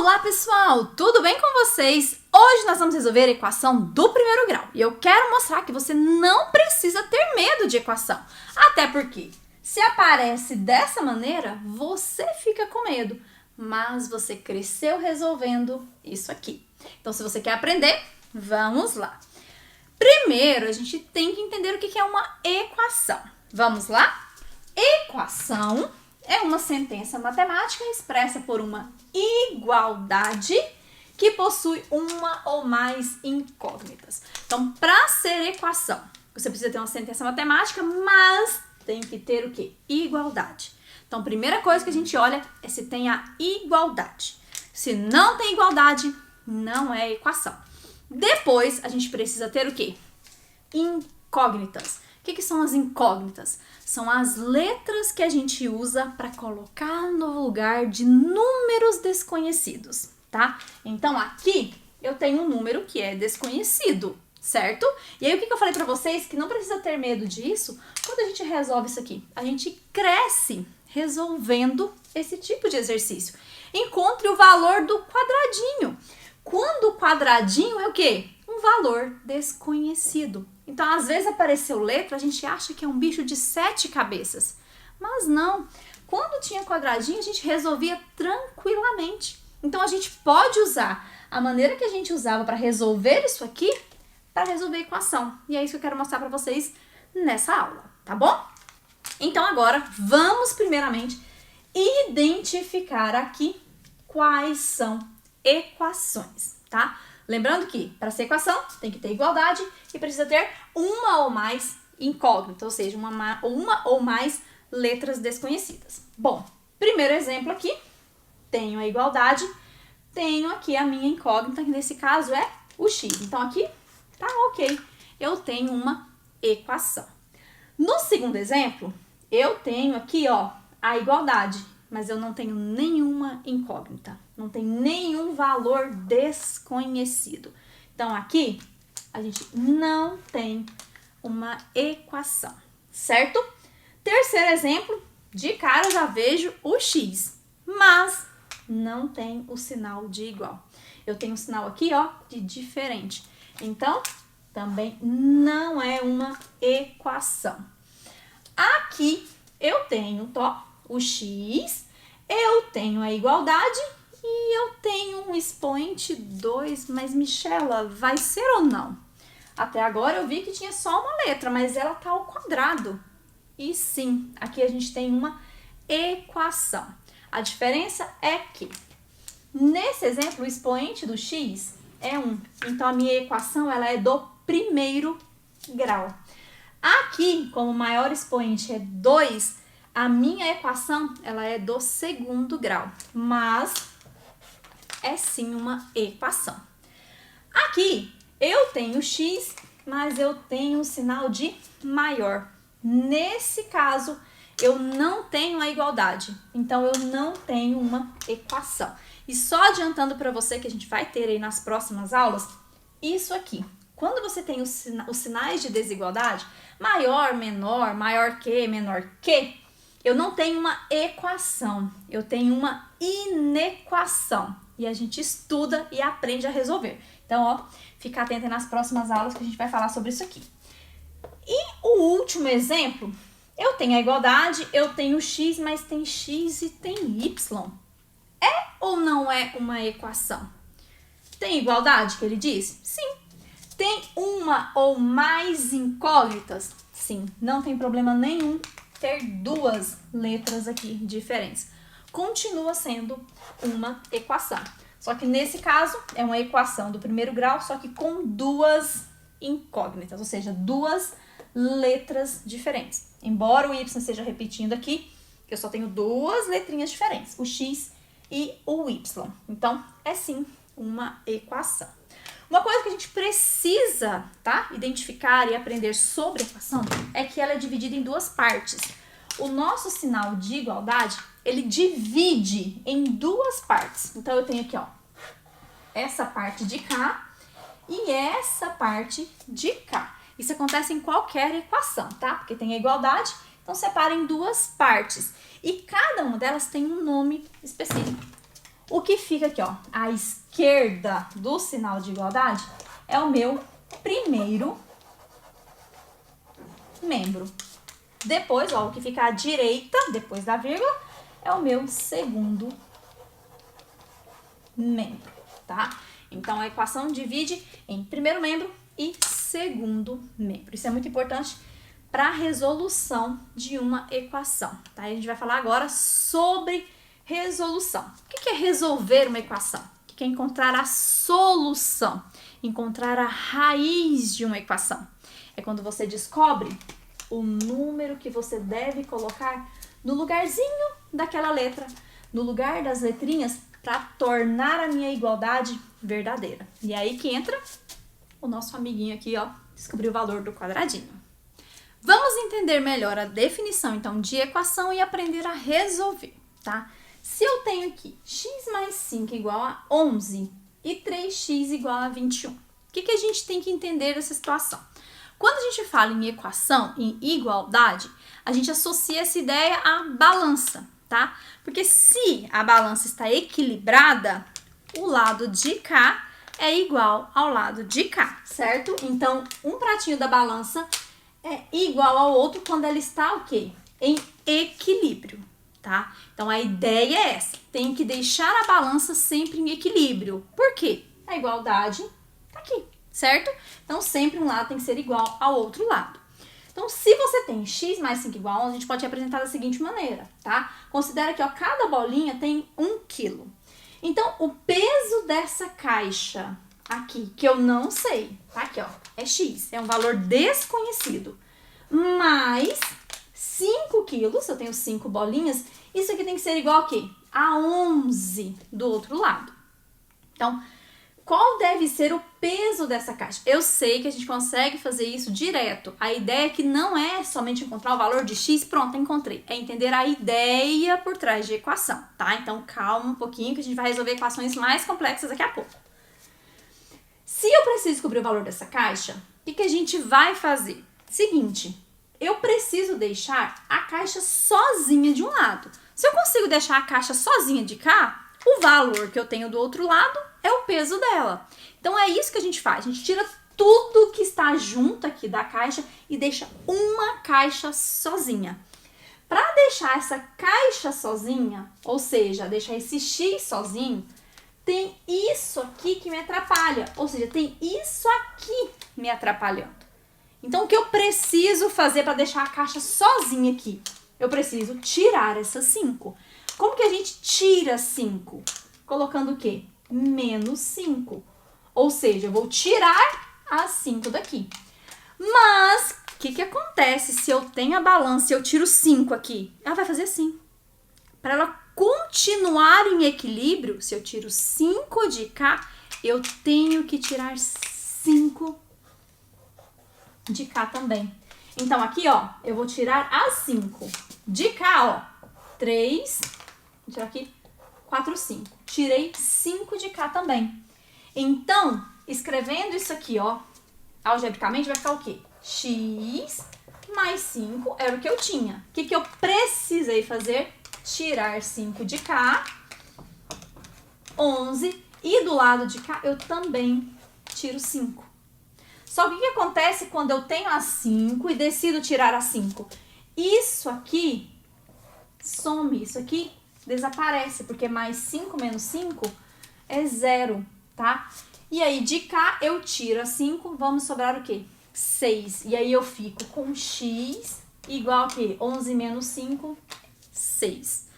Olá pessoal, tudo bem com vocês? Hoje nós vamos resolver a equação do primeiro grau e eu quero mostrar que você não precisa ter medo de equação, até porque se aparece dessa maneira, você fica com medo, mas você cresceu resolvendo isso aqui. Então se você quer aprender, vamos lá. Primeiro a gente tem que entender o que é uma equação. Vamos lá? Equação é uma sentença matemática expressa por uma igualdade que possui uma ou mais incógnitas. Então, para ser equação, você precisa ter uma sentença matemática, mas tem que ter o quê? Igualdade. Então, a primeira coisa que a gente olha é se tem a igualdade. Se não tem igualdade, não é equação. Depois, a gente precisa ter o quê? Incógnitas. O que são as incógnitas? São as letras que a gente usa para colocar no lugar de números desconhecidos, tá? Então, aqui eu tenho um número que é desconhecido, certo? E aí, o que eu falei para vocês? Que não precisa ter medo disso. Quando a gente resolve isso aqui, a gente cresce resolvendo esse tipo de exercício. Encontre o valor do quadradinho. Quando o quadradinho é o quê? Um valor desconhecido. Então, às vezes apareceu letra, a gente acha que é um bicho de 7 cabeças. Mas não. Quando tinha quadradinho, a gente resolvia tranquilamente. Então, a gente pode usar a maneira que a gente usava para resolver isso aqui, para resolver a equação. E é isso que eu quero mostrar para vocês nessa aula, tá bom? Então, agora, vamos primeiramente identificar aqui quais são equações, tá? Lembrando que, para ser equação, tem que ter igualdade e precisa ter uma ou mais incógnitas, ou seja, uma ou mais letras desconhecidas. Bom, primeiro exemplo aqui, tenho a igualdade, tenho aqui a minha incógnita, que nesse caso é o x. Então, aqui tá ok, eu tenho uma equação. No segundo exemplo, eu tenho aqui, ó, a igualdade, mas eu não tenho nenhuma incógnita, não tem nenhum valor desconhecido. Então, aqui, a gente não tem uma equação, certo? Terceiro exemplo, de cara eu já vejo o x, mas não tem o sinal de igual. Eu tenho um sinal aqui, ó, de diferente. Então, também não é uma equação. Aqui, eu tenho, ó, o x, eu tenho a igualdade e eu tenho um expoente 2, mas Michela, vai ser ou não? Até agora eu vi que tinha só uma letra, mas ela tá ao quadrado. E sim, aqui a gente tem uma equação. A diferença é que, nesse exemplo, o expoente do x é 1. Então, a minha equação ela é do primeiro grau. Aqui, como o maior expoente é 2, a minha equação, ela é do segundo grau, mas é sim uma equação. Aqui, eu tenho x, mas eu tenho um sinal de maior. Nesse caso, eu não tenho a igualdade, então eu não tenho uma equação. E só adiantando para você que a gente vai ter aí nas próximas aulas, isso aqui. Quando você tem os sinais de desigualdade, maior, menor, maior que, menor que, eu não tenho uma equação, eu tenho uma inequação. E a gente estuda e aprende a resolver. Então, ó, fica atento aí nas próximas aulas que a gente vai falar sobre isso aqui. E o último exemplo, eu tenho a igualdade, eu tenho x, mas tem x e tem y. É ou não é uma equação? Tem igualdade, que ele diz? Sim. Tem uma ou mais incógnitas? Sim, não tem problema nenhum ter duas letras aqui diferentes. Continua sendo uma equação. Só que nesse caso é uma equação do primeiro grau, só que com duas incógnitas, ou seja, duas letras diferentes. Embora o y esteja repetindo aqui, eu só tenho duas letrinhas diferentes, o x e o y. Então, é sim uma equação. Uma coisa que a gente precisa, tá, identificar e aprender sobre a equação é que ela é dividida em duas partes. O nosso sinal de igualdade, ele divide em duas partes. Então, eu tenho aqui, ó, essa parte de cá e essa parte de cá. Isso acontece em qualquer equação, tá? Porque tem a igualdade, então separa em duas partes. E cada uma delas tem um nome específico. O que fica aqui, ó, à esquerda do sinal de igualdade é o meu primeiro membro. Depois, ó, o que fica à direita, depois da vírgula, é o meu segundo membro, tá? Então, a equação divide em primeiro membro e segundo membro. Isso é muito importante para a resolução de uma equação, tá? A gente vai falar agora sobre resolução. O que é resolver uma equação? O que é encontrar a solução? Encontrar a raiz de uma equação. É quando você descobre o número que você deve colocar no lugarzinho daquela letra, no lugar das letrinhas, para tornar a minha igualdade verdadeira. E aí que entra o nosso amiguinho aqui, ó, descobrir o valor do quadradinho. Vamos entender melhor a definição, então, de equação e aprender a resolver, tá? Se eu tenho aqui x mais 5 igual a 11 e 3x igual a 21, o que a gente tem que entender dessa situação? Quando a gente fala em equação, em igualdade, a gente associa essa ideia à balança, tá? Porque se a balança está equilibrada, o lado de cá é igual ao lado de cá, certo? Então, um pratinho da balança é igual ao outro quando ela está o quê? Em equilíbrio, tá? Então, a ideia é essa. Tem que deixar a balança sempre em equilíbrio. Por quê? A igualdade tá aqui, certo? Então, sempre um lado tem que ser igual ao outro lado. Então, se você tem x mais 5 igual a 11, a gente pode representar da seguinte maneira, tá? Considera que, ó, cada bolinha tem 1 quilo. Então, o peso dessa caixa aqui, que eu não sei, tá aqui, ó, é x, é um valor desconhecido, mais 5 quilos, eu tenho 5 bolinhas, isso aqui tem que ser igual a quê? A 11 do outro lado. Então, qual deve ser o peso dessa caixa? Eu sei que a gente consegue fazer isso direto. A ideia é que não é somente encontrar o valor de x, pronto, encontrei. É entender a ideia por trás de equação, tá? Então, calma um pouquinho que a gente vai resolver equações mais complexas daqui a pouco. Se eu preciso descobrir o valor dessa caixa, o que a gente vai fazer? Seguinte, eu preciso deixar a caixa sozinha de um lado. Se eu consigo deixar a caixa sozinha de cá, o valor que eu tenho do outro lado é o peso dela. Então, é isso que a gente faz. A gente tira tudo que está junto aqui da caixa e deixa uma caixa sozinha. Para deixar essa caixa sozinha, ou seja, deixar esse x sozinho, tem isso aqui que me atrapalha. Ou seja, tem isso aqui me atrapalhando. Então, o que eu preciso fazer para deixar a caixa sozinha aqui? Eu preciso tirar essas 5. Como que a gente tira 5? Colocando o quê? Menos 5. Ou seja, eu vou tirar as 5 daqui. Mas, o que acontece se eu tenho a balança e eu tiro 5 aqui? Ela vai fazer assim. Para ela continuar em equilíbrio, se eu tiro 5 de cá, eu tenho que tirar 5 de cá também. Então, aqui, ó, eu vou tirar as 5. De cá, ó, 3, vou tirar aqui, 4, 5. Tirei 5 de cá também. Então, escrevendo isso aqui, ó, algebricamente, vai ficar o quê? X mais 5 era o que eu tinha. O que eu precisei fazer? Tirar 5 de cá, 11, e do lado de cá eu também tiro 5. Só que o que acontece quando eu tenho as 5 e decido tirar as 5? Isso aqui some, isso aqui desaparece, porque mais 5 menos 5 é 0, tá? E aí, de cá eu tiro as 5, vamos sobrar o quê? 6. E aí eu fico com x igual a quê? 11 menos 5, 6.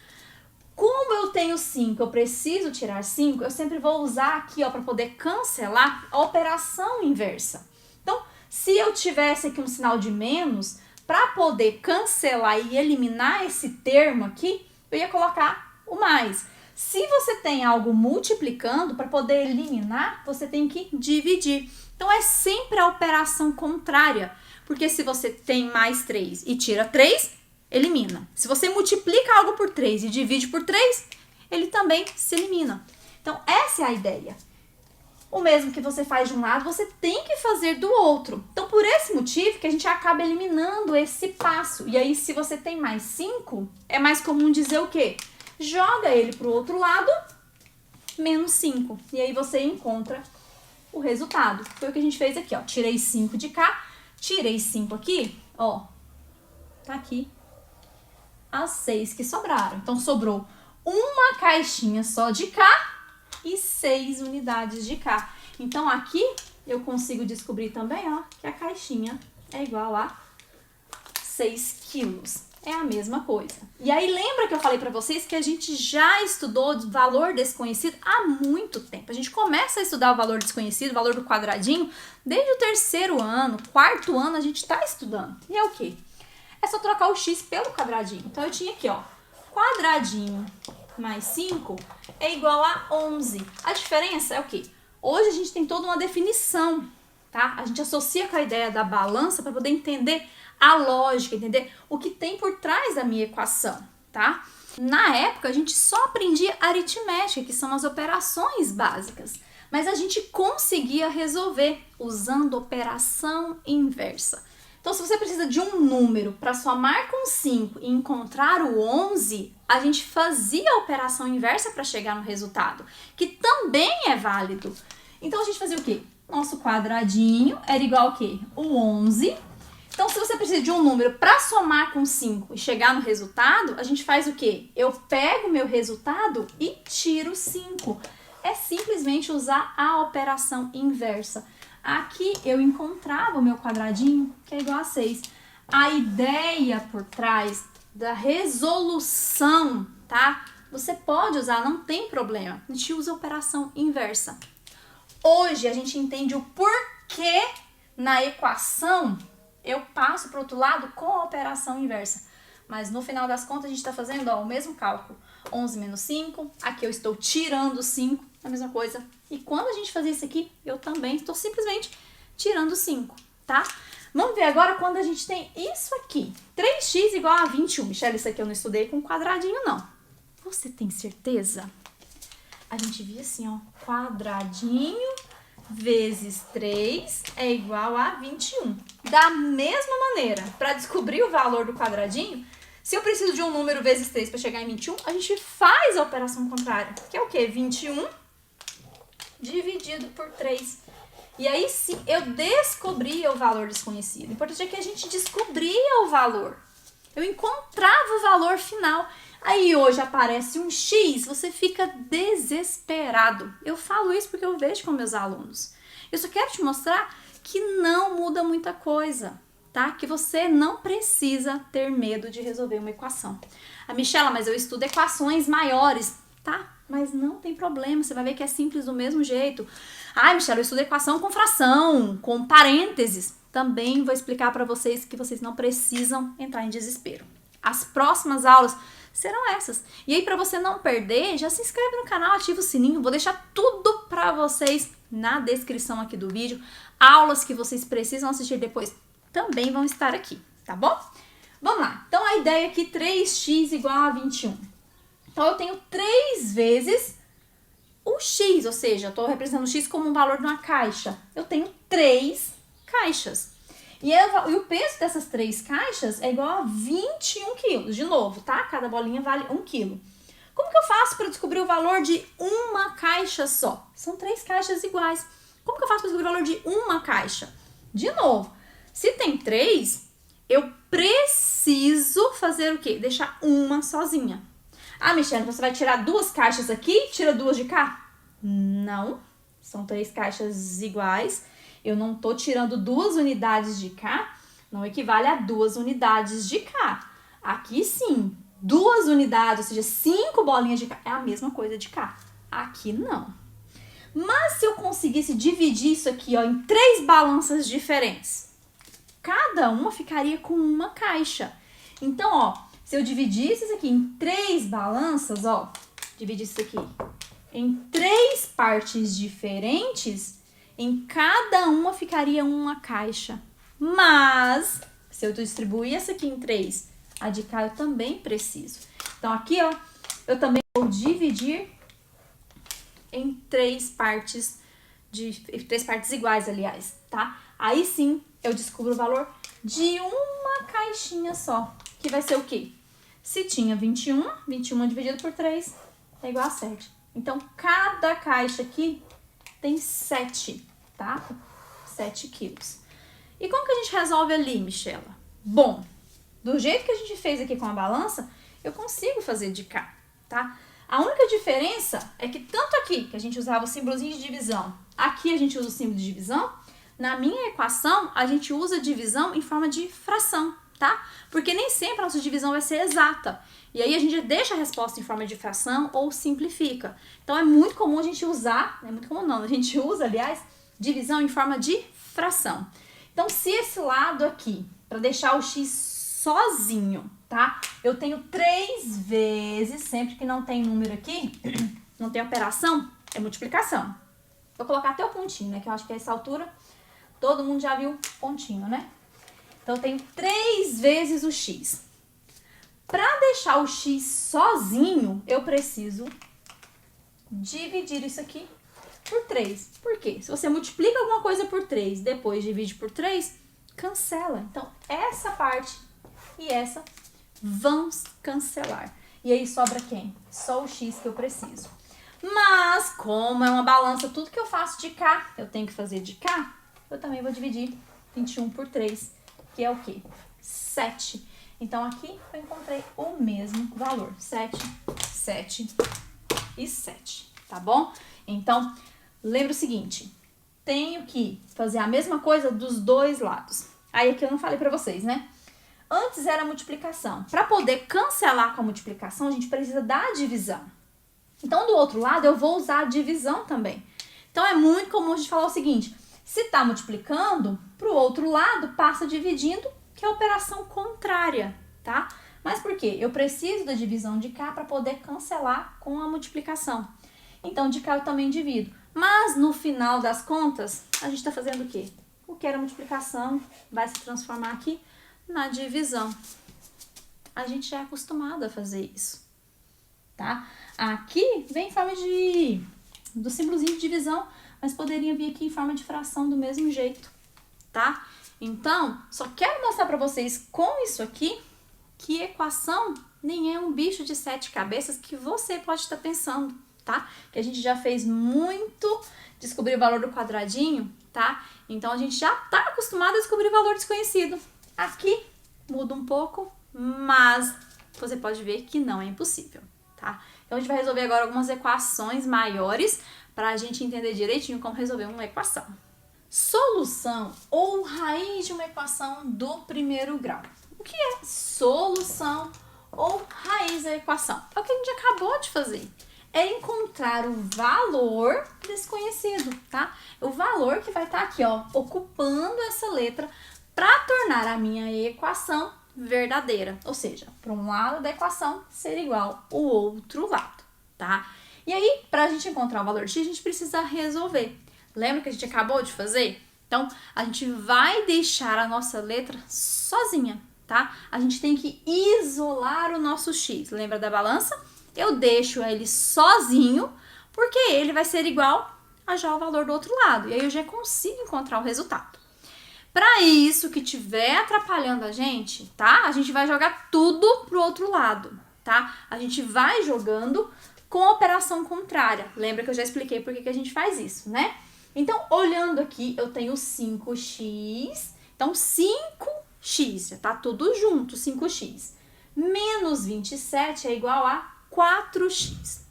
Como eu tenho 5, eu preciso tirar 5, eu sempre vou usar aqui, ó, para poder cancelar a operação inversa. Então, se eu tivesse aqui um sinal de menos, para poder cancelar e eliminar esse termo aqui, eu ia colocar o mais. Se você tem algo multiplicando, para poder eliminar, você tem que dividir. Então, é sempre a operação contrária, porque se você tem mais 3 e tira 3, elimina. Se você multiplica algo por 3 e divide por 3, ele também se elimina. Então, essa é a ideia. O mesmo que você faz de um lado, você tem que fazer do outro. Então, por esse motivo que a gente acaba eliminando esse passo. E aí, se você tem mais 5, é mais comum dizer o quê? Joga ele para o outro lado menos 5. E aí você encontra o resultado. Foi o que a gente fez aqui, ó. Tirei 5 de cá, tirei 5 aqui, ó. Tá aqui as 6 que sobraram. Então, sobrou uma caixinha só de cá e 6 unidades de cá. Então, aqui eu consigo descobrir também, ó, que a caixinha é igual a 6 quilos. É a mesma coisa. E aí, lembra que eu falei pra vocês que a gente já estudou o valor desconhecido há muito tempo. A gente começa a estudar o valor desconhecido, o valor do quadradinho, desde o 3º ano, 4º ano a gente tá estudando. E é o quê? É só trocar o x pelo quadradinho. Então, eu tinha aqui, ó, quadradinho mais 5 é igual a 11. A diferença é o quê? Hoje a gente tem toda uma definição, tá? A gente associa com a ideia da balança para poder entender a lógica, entender o que tem por trás da minha equação, tá? Na época, a gente só aprendia aritmética, que são as operações básicas, mas a gente conseguia resolver usando operação inversa. Então, se você precisa de um número para somar com 5 e encontrar o 11, a gente fazia a operação inversa para chegar no resultado, que também é válido. Então, a gente fazia o quê? Nosso quadradinho era igual ao quê? O 11. Então, se você precisa de um número para somar com 5 e chegar no resultado, a gente faz o quê? Eu pego o meu resultado e tiro 5. É simplesmente usar a operação inversa. Aqui eu encontrava o meu quadradinho, que é igual a 6. A ideia por trás da resolução, tá? Você pode usar, não tem problema. A gente usa a operação inversa. Hoje a gente entende o porquê na equação eu passo para o outro lado com a operação inversa. Mas no final das contas a gente está fazendo, ó, o mesmo cálculo. 11 menos 5, aqui eu estou tirando 5, a mesma coisa. E quando a gente fazia isso aqui, eu também estou simplesmente tirando 5, tá? Vamos ver agora quando a gente tem isso aqui. 3x igual a 21. Michelle, isso aqui eu não estudei com quadradinho, não. Você tem certeza? A gente via assim, ó, quadradinho vezes 3 é igual a 21. Da mesma maneira, para descobrir o valor do quadradinho, se eu preciso de um número vezes 3 para chegar em 21, a gente faz a operação contrária, que é o quê? 21 dividido por 3. E aí sim, eu descobria o valor desconhecido. O importante é que a gente descobria o valor. Eu encontrava o valor final. Aí hoje aparece um X, você fica desesperado. Eu falo isso porque eu vejo com meus alunos. Eu só quero te mostrar que não muda muita coisa, tá? Que você não precisa ter medo de resolver uma equação. A Michela, mas eu estudo equações maiores, tá? Mas não tem problema, você vai ver que é simples do mesmo jeito. Ai, Michela, eu estudo equação com fração, com parênteses. Também vou explicar para vocês que vocês não precisam entrar em desespero. As próximas aulas serão essas. E aí, para você não perder, já se inscreve no canal, ativa o sininho. Vou deixar tudo para vocês na descrição aqui do vídeo. Aulas que vocês precisam assistir depois também vão estar aqui, tá bom? Vamos lá. Então, a ideia aqui, 3x igual a 21. Então, eu tenho 3 vezes o x, ou seja, eu estou representando o x como um valor de uma caixa. Eu tenho 3 caixas. E o peso dessas 3 caixas é igual a 21 quilos. De novo, tá? Cada bolinha vale 1 quilo. Como que eu faço para descobrir o valor de uma caixa só? São 3 caixas iguais. Como que eu faço para descobrir o valor de uma caixa? De novo, se tem 3, eu preciso fazer o quê? Deixar uma sozinha. Ah, Michelle, você vai tirar 2 caixas aqui e tira 2 de cá? Não, são 3 caixas iguais. Eu não tô tirando 2 unidades de cá, não equivale a 2 unidades de cá. Aqui sim, 2 unidades, ou seja, 5 bolinhas de cá, é a mesma coisa de cá. Aqui não. Mas se eu conseguisse dividir isso aqui, ó, em 3 balanças diferentes, cada uma ficaria com uma caixa. Então, ó, se eu dividisse isso aqui em 3 balanças, ó, dividisse isso aqui em 3 partes diferentes, em cada uma ficaria uma caixa. Mas, se eu distribuir essa aqui em 3, a de cá eu também preciso. Então, aqui, ó, eu também vou dividir em 3 partes, 3 partes iguais, aliás, tá? Aí sim, eu descubro o valor de uma caixinha só, que vai ser o quê? Se tinha 21 dividido por 3 é igual a 7. Então, cada caixa aqui tem 7, tá? 7 quilos. E como que a gente resolve ali, Michela? Bom, do jeito que a gente fez aqui com a balança, eu consigo fazer de cá, tá? A única diferença é que tanto aqui, que a gente usava o símbolozinho de divisão, aqui a gente usa o símbolo de divisão, na minha equação, a gente usa divisão em forma de fração, tá? Porque nem sempre a nossa divisão vai ser exata. E aí a gente deixa a resposta em forma de fração ou simplifica. Então é muito comum a gente usar, não é muito comum não, a gente usa, aliás, divisão em forma de fração. Então se esse lado aqui, para deixar o x sozinho, tá? Eu tenho 3 vezes, sempre que não tem número aqui, não tem operação, é multiplicação. Vou colocar até o pontinho, né? Que eu acho que a essa altura todo mundo já viu pontinho, né? Então eu tenho 3 vezes o x. Para deixar o x sozinho, eu preciso dividir isso aqui por 3. Por quê? Se você multiplica alguma coisa por 3, depois divide por 3, cancela. Então, essa parte e essa vão cancelar. E aí sobra quem? Só o x que eu preciso. Mas, como é uma balança, tudo que eu faço de cá, eu tenho que fazer de cá, eu também vou dividir 21 por 3, que é o quê? 7. Então, aqui eu encontrei o mesmo valor. 7, 7 e 7, tá bom? Então, lembra o seguinte, tenho que fazer a mesma coisa dos dois lados. Aí aqui eu não falei pra vocês, né? Antes era a multiplicação. Para poder cancelar com a multiplicação, a gente precisa da divisão. Então, do outro lado, eu vou usar a divisão também. Então, é muito comum a gente falar o seguinte, se tá multiplicando, pro outro lado, passa dividindo, que é a operação contrária, tá? Mas por quê? Eu preciso da divisão de cá para poder cancelar com a multiplicação. Então, de cá eu também divido. Mas, no final das contas, a gente está fazendo o quê? O que era multiplicação vai se transformar aqui na divisão. A gente já é acostumado a fazer isso, tá? Aqui vem em forma do símbolozinho de divisão, mas poderia vir aqui em forma de fração do mesmo jeito, tá? Então, só quero mostrar para vocês com isso aqui que equação nem é um bicho de 7 cabeças que você pode estar pensando, tá? Que a gente já fez muito descobrir o valor do quadradinho, tá? Então, a gente já tá acostumado a descobrir o valor desconhecido. Aqui muda um pouco, mas você pode ver que não é impossível, tá? Então, a gente vai resolver agora algumas equações maiores para a gente entender direitinho como resolver uma equação. Solução ou raiz de uma equação do primeiro grau. O que é solução ou raiz da equação? É o que a gente acabou de fazer. É encontrar o valor desconhecido, tá? O valor que vai estar aqui, ó, ocupando essa letra para tornar a minha equação verdadeira. Ou seja, para um lado da equação ser igual ao outro lado, tá? E aí, para a gente encontrar o valor x, a gente precisa resolver. Lembra que a gente acabou de fazer? Então, a gente vai deixar a nossa letra sozinha, tá? A gente tem que isolar o nosso x. Lembra da balança? Eu deixo ele sozinho, porque ele vai ser igual a já o valor do outro lado. E aí eu já consigo encontrar o resultado. Para isso que tiver atrapalhando a gente, tá? A gente vai jogar tudo pro outro lado, tá? A gente vai jogando com a operação contrária. Lembra que eu já expliquei por que a gente faz isso, né? Então, olhando aqui, eu tenho 5x. Então, 5x, já tá tudo junto, 5x. Menos 27 é igual a 4x.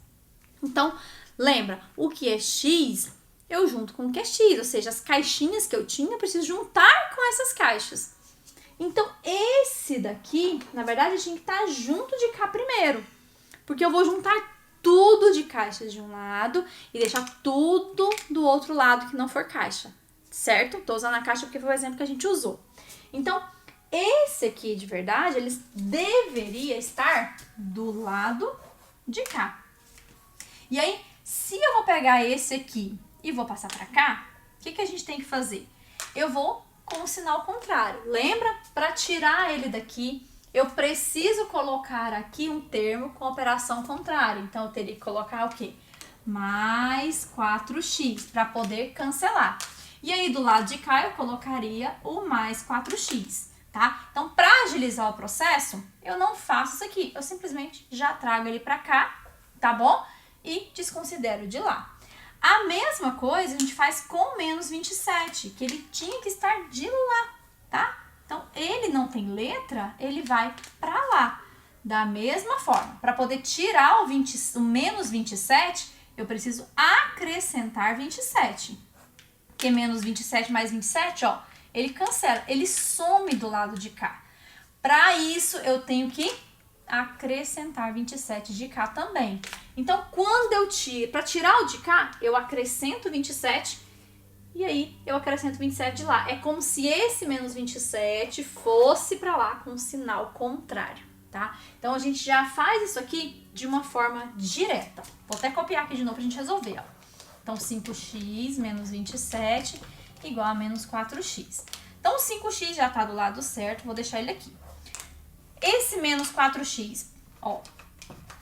Então, lembra, o que é x, eu junto com o que é x. Ou seja, as caixinhas que eu tinha, eu preciso juntar com essas caixas. Então, esse daqui, na verdade, tinha que estar junto de cá primeiro. Porque eu vou juntar tudo de caixas de um lado e deixar tudo do outro lado que não for caixa, certo? Tô usando a caixa porque foi o exemplo que a gente usou. Então, esse aqui de verdade, ele deveria estar do lado de cá. E aí, se eu vou pegar esse aqui e vou passar pra cá, o que a gente tem que fazer? Eu vou com o sinal contrário. Lembra? Para tirar ele daqui, eu preciso colocar aqui um termo com operação contrária. Então, eu teria que colocar o quê? Mais 4x, para poder cancelar. E aí, do lado de cá, eu colocaria o mais 4x, tá? Então, para agilizar o processo, eu não faço isso aqui. Eu simplesmente já trago ele para cá, tá bom? e desconsidero de lá. A mesma coisa a gente faz com menos 27, que ele tinha que estar de lá, tá? Então, ele não tem letra, ele vai para lá. Da mesma forma, para poder tirar o menos 27, eu preciso acrescentar 27. Porque menos 27 mais 27, ó, ele cancela, ele some do lado de cá. Para isso, eu tenho que acrescentar 27 de cá também. Então, quando eu tiro, para tirar o de cá, eu acrescento 27 e aí eu acrescento 27 de lá. É como se esse menos 27 fosse para lá com um sinal contrário, tá? Então, a gente já faz isso aqui de uma forma direta. Vou até copiar aqui de novo pra gente resolver, ó. Então, 5x menos 27 igual a menos 4x. Então, o 5x já tá do lado certo, vou deixar ele aqui. Esse menos 4x, ó,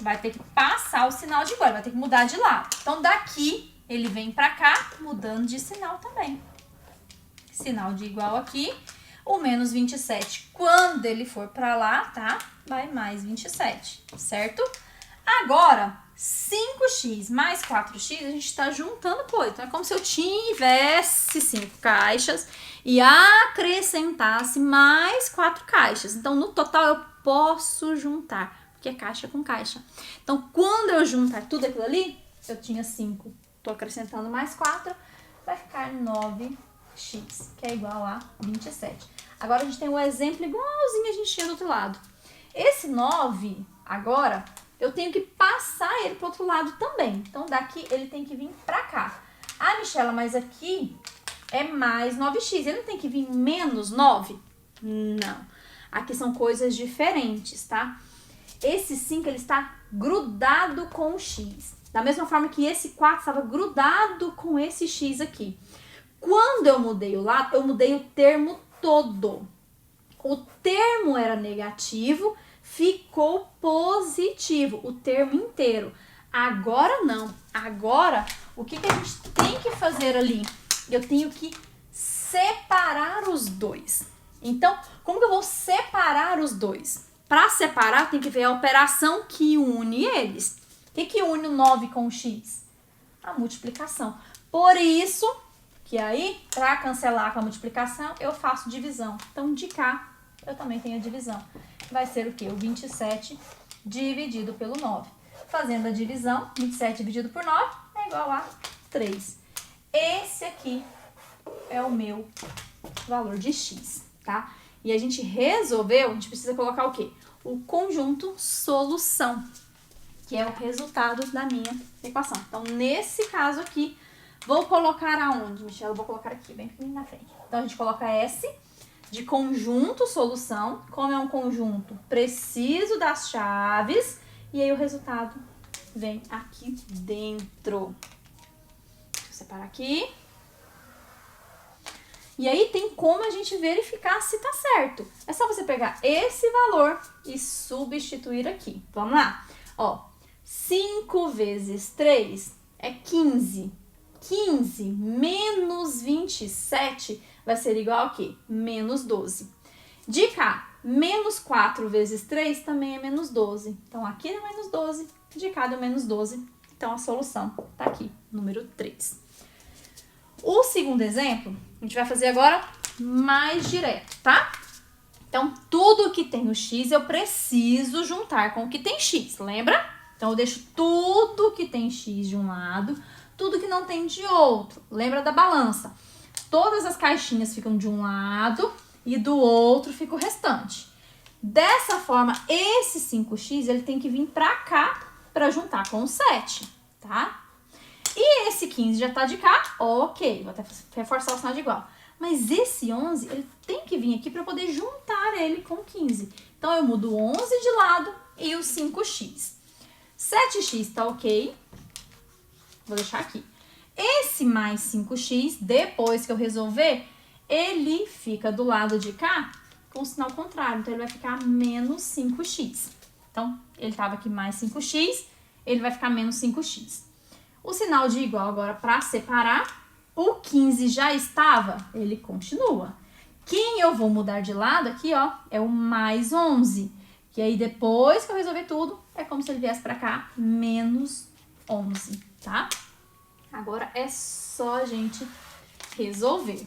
vai ter que passar o sinal de igual, vai ter que mudar de lado. Então, daqui, ele vem pra cá, mudando de sinal também. Sinal de igual aqui. O menos 27, quando ele for pra lá, tá? Vai mais 27, certo? Agora, 5x mais 4x, a gente tá juntando coisa. Então, é como se eu tivesse 5 caixas e acrescentasse mais 4 caixas. Então, no total, eu posso juntar, porque é caixa com caixa. Então, quando eu juntar tudo aquilo ali, eu tinha 5. Tô acrescentando mais 4, vai ficar 9x, que é igual a 27. Agora, a gente tem um exemplo igualzinho a gente tinha do outro lado. Esse 9, agora, eu tenho que passar ele pro outro lado também. Então, daqui, ele tem que vir pra cá. Ah, Michela, mas aqui é mais 9x. Ele não tem que vir menos 9? Não. Aqui são coisas diferentes, tá? Esse 5, ele está grudado com o x. Da mesma forma que esse 4 estava grudado com esse x aqui. Quando eu mudei o lado, eu mudei o termo todo. O termo era negativo, ficou positivo, o termo inteiro. Agora não. Agora, o que a gente tem que fazer ali? Eu tenho que separar os dois. Então, como que eu vou separar os dois? Para separar, tem que ver a operação que une eles. O que une o 9 com o x? A multiplicação. Por isso que aí, para cancelar com a multiplicação, eu faço divisão. Então, de cá, eu também tenho a divisão. Vai ser o quê? O 27 dividido pelo 9. Fazendo a divisão, 27 dividido por 9 é igual a 3. Esse aqui é o meu valor de x, tá? E a gente resolveu, a gente precisa colocar o quê? O conjunto solução, que é o resultado da minha equação. Então, nesse caso aqui, vou colocar aonde, Michela? Vou colocar aqui, bem na frente. Então, a gente coloca S de conjunto solução. Como é um conjunto, preciso das chaves. E aí, o resultado vem aqui dentro. Deixa eu separar aqui. E aí, tem como a gente verificar se tá certo. É só você pegar esse valor e substituir aqui. Vamos lá? Ó, 5 vezes 3 é 15. 15 menos 27 vai ser igual a quê? Menos 12. De cá, menos 4 vezes 3 também é menos 12. Então, aqui é menos 12, de cá deu menos 12. Então, a solução tá aqui, número 3. O segundo exemplo, a gente vai fazer agora mais direto, tá? Então, tudo que tem o x, eu preciso juntar com o que tem x, lembra? Então, eu deixo tudo que tem x de um lado, tudo que não tem de outro. Lembra da balança? Todas as caixinhas ficam de um lado e do outro fica o restante. Dessa forma, esse 5x, ele tem que vir pra cá pra juntar com o 7, tá? E esse 15 já tá de cá, ok, vou até reforçar o sinal de igual. Mas esse 11, ele tem que vir aqui para poder juntar ele com 15. Então, eu mudo o 11 de lado e o 5x. 7x tá ok. Vou deixar aqui. Esse mais 5x, depois que eu resolver, ele fica do lado de cá com o sinal contrário. Então, ele vai ficar menos 5x. Então, ele estava aqui mais 5x, ele vai ficar menos 5x. O sinal de igual agora para separar, o 15 já estava, ele continua. Quem eu vou mudar de lado aqui, ó, é o mais 11. Que aí depois que eu resolver tudo, é como se ele viesse para cá, menos 11, tá? Agora é só a gente resolver.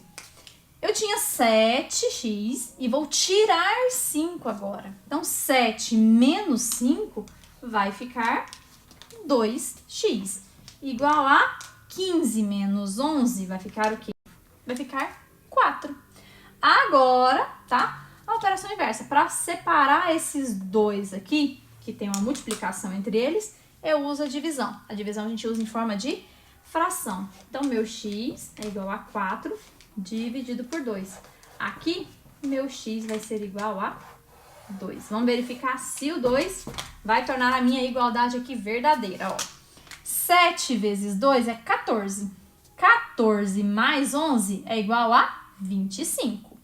Eu tinha 7x e vou tirar 5 agora. Então, 7 menos 5 vai ficar 2x. Igual a 15 menos 11 vai ficar o quê? Vai ficar 4. Agora, tá? A operação inversa. Para separar esses dois aqui, que tem uma multiplicação entre eles, eu uso a divisão. A divisão a gente usa em forma de fração. Então, meu x é igual a 4 dividido por 2. Aqui, meu x vai ser igual a 2. Vamos verificar se o 2 vai tornar a minha igualdade aqui verdadeira, ó. 7 vezes 2 é 14. 14 mais 11 é igual a 25.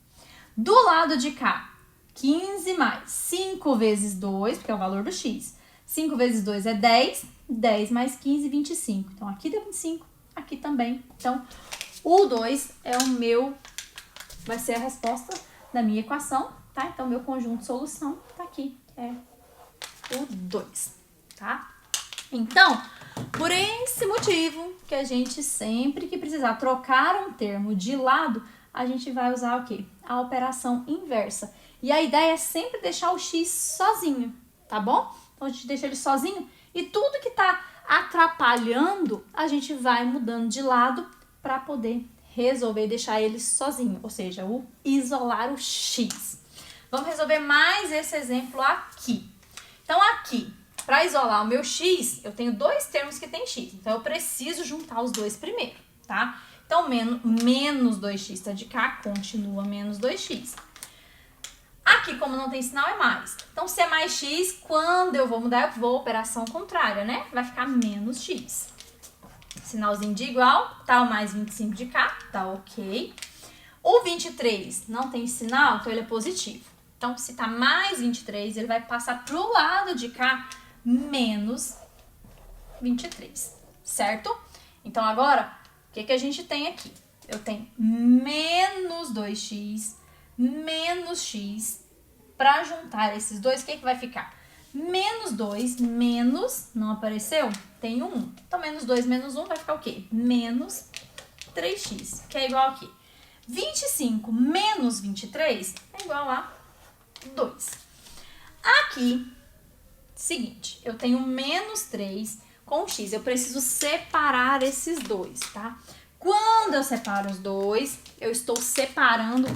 Do lado de cá, 15 mais 5 vezes 2, porque é o valor do x. 5 vezes 2 é 10. 10 mais 15, 25. Então, aqui deu 25, aqui também. Então, o 2 é o meu, vai ser a resposta da minha equação, tá? Então, meu conjunto de solução tá aqui, é o 2, tá? Então, por esse motivo que a gente sempre que precisar trocar um termo de lado, a gente vai usar o quê? A operação inversa. E a ideia é sempre deixar o x sozinho, tá bom? Então, a gente deixa ele sozinho e tudo que tá atrapalhando, a gente vai mudando de lado para poder resolver e deixar ele sozinho, ou seja, isolar o x. Vamos resolver mais esse exemplo aqui. Então, aqui, para isolar o meu x, eu tenho dois termos que tem x. Então, eu preciso juntar os dois primeiro, tá? Então, menos 2x está de cá, continua menos 2x. Aqui, como não tem sinal, é mais. Então, se é mais x, quando eu vou mudar, eu vou operação contrária, né? Vai ficar menos x. Sinalzinho de igual, tá o mais 25 de cá, tá ok. O 23 não tem sinal, então ele é positivo. Então, se tá mais 23, ele vai passar pro lado de cá, menos 23, certo? Então, agora, o que a gente tem aqui? Eu tenho menos 2x, menos x. Para juntar esses dois, o que vai ficar? Menos 2, menos, não apareceu? Tem 1. Então, menos 2 menos 1 vai ficar o quê? Menos 3x, que é igual aqui. 25 menos 23 é igual a 2. Aqui, seguinte, eu tenho menos 3 com x. Eu preciso separar esses dois, tá? Quando eu separo os dois, eu estou separando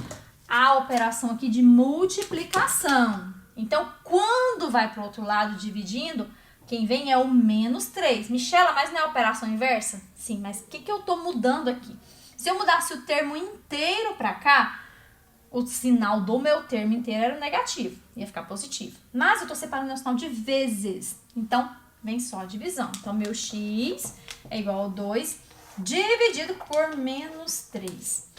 a operação aqui de multiplicação. Então, quando vai para o outro lado dividindo, quem vem é o menos 3. Michela, mas não é a operação inversa? Sim, mas o que eu estou mudando aqui? Se eu mudasse o termo inteiro para cá, o sinal do meu termo inteiro era negativo, ia ficar positivo. Mas eu estou separando o sinal de vezes, então vem só a divisão. Então, meu x é igual a 2 dividido por menos 3.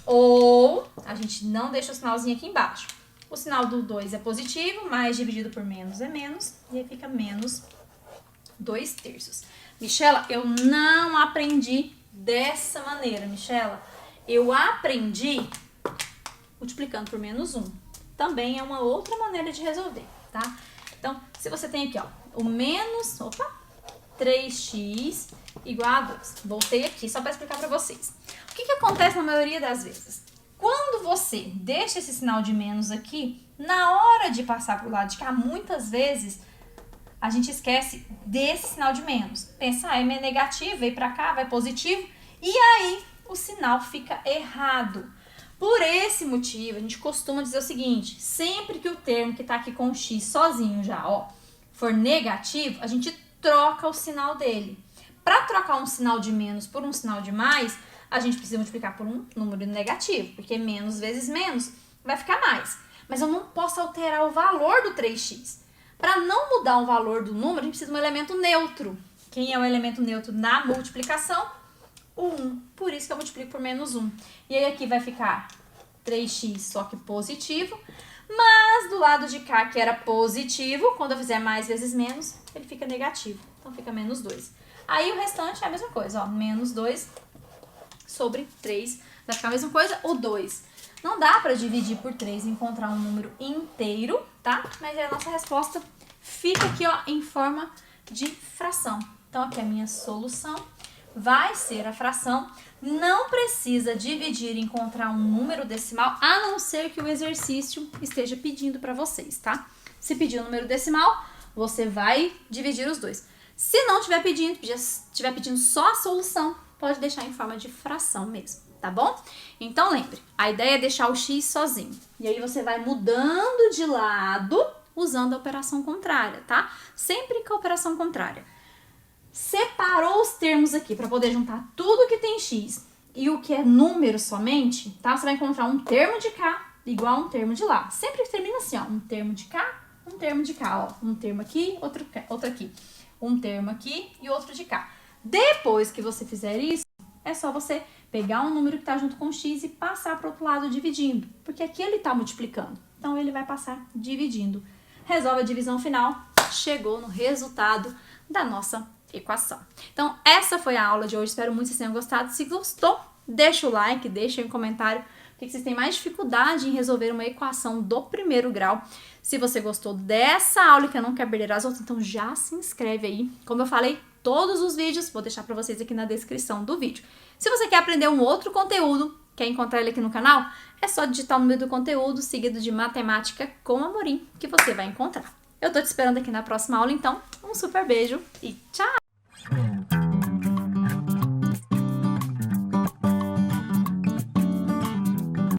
Ou, a gente não deixa o sinalzinho aqui embaixo. O sinal do 2 é positivo, mais dividido por menos é menos, e aí fica menos 2/3. Michela, eu não aprendi dessa maneira, Michela. Eu aprendi multiplicando por menos 1. Também é uma outra maneira de resolver, tá? Então, se você tem aqui, ó, o menos, 3x igual a 2. Voltei aqui só para explicar para vocês. O que acontece na maioria das vezes? Quando você deixa esse sinal de menos aqui, na hora de passar para o lado de cá, muitas vezes a gente esquece desse sinal de menos. Pensa, é negativo, veio para cá, vai positivo, e aí o sinal fica errado. Por esse motivo, a gente costuma dizer o seguinte, sempre que o termo que está aqui com o x sozinho já, ó, for negativo, a gente troca o sinal dele. Para trocar um sinal de menos por um sinal de mais, a gente precisa multiplicar por um número negativo, porque menos vezes menos vai ficar mais. Mas eu não posso alterar o valor do 3x. Para não mudar o valor do número, a gente precisa de um elemento neutro. Quem é o elemento neutro na multiplicação? O 1. Por isso que eu multiplico por menos 1. E aí aqui vai ficar 3x, só que positivo. Mas do lado de cá, que era positivo, quando eu fizer mais vezes menos, ele fica negativo. Então fica menos 2. Aí o restante é a mesma coisa, ó. Menos 2 sobre 3 vai ficar a mesma coisa, o 2. Não dá para dividir por 3 e encontrar um número inteiro, tá? Mas a nossa resposta fica aqui, ó, em forma de fração. Então, aqui a minha solução vai ser a fração. Não precisa dividir e encontrar um número decimal, a não ser que o exercício esteja pedindo para vocês, tá? Se pedir um número decimal, você vai dividir os dois. Se não estiver pedindo só a solução, pode deixar em forma de fração mesmo, tá bom? Então, lembre, a ideia é deixar o x sozinho. E aí você vai mudando de lado usando a operação contrária, tá? Sempre com a operação contrária. Separou os termos aqui para poder juntar tudo que tem x e o que é número somente, tá? Você vai encontrar um termo de cá igual a um termo de lá. Sempre termina assim, ó, um termo de cá, um termo de cá, ó. Um termo aqui, outro aqui. Um termo aqui e outro de cá. Depois que você fizer isso, é só você pegar um número que está junto com x e passar para o outro lado dividindo, porque aqui ele está multiplicando. Então, ele vai passar dividindo. Resolve a divisão final, chegou no resultado da nossa equação. Então, essa foi a aula de hoje. Espero muito que vocês tenham gostado. Se gostou, deixa o like, deixa aí um comentário o que vocês têm mais dificuldade em resolver uma equação do primeiro grau. Se você gostou dessa aula e que não quer perder as outras, então já se inscreve aí. Como eu falei, todos os vídeos, vou deixar para vocês aqui na descrição do vídeo. Se você quer aprender um outro conteúdo, quer encontrar ele aqui no canal, é só digitar o nome do conteúdo seguido de Matemática com Amorim, que você vai encontrar. Eu tô te esperando aqui na próxima aula, então um super beijo e tchau!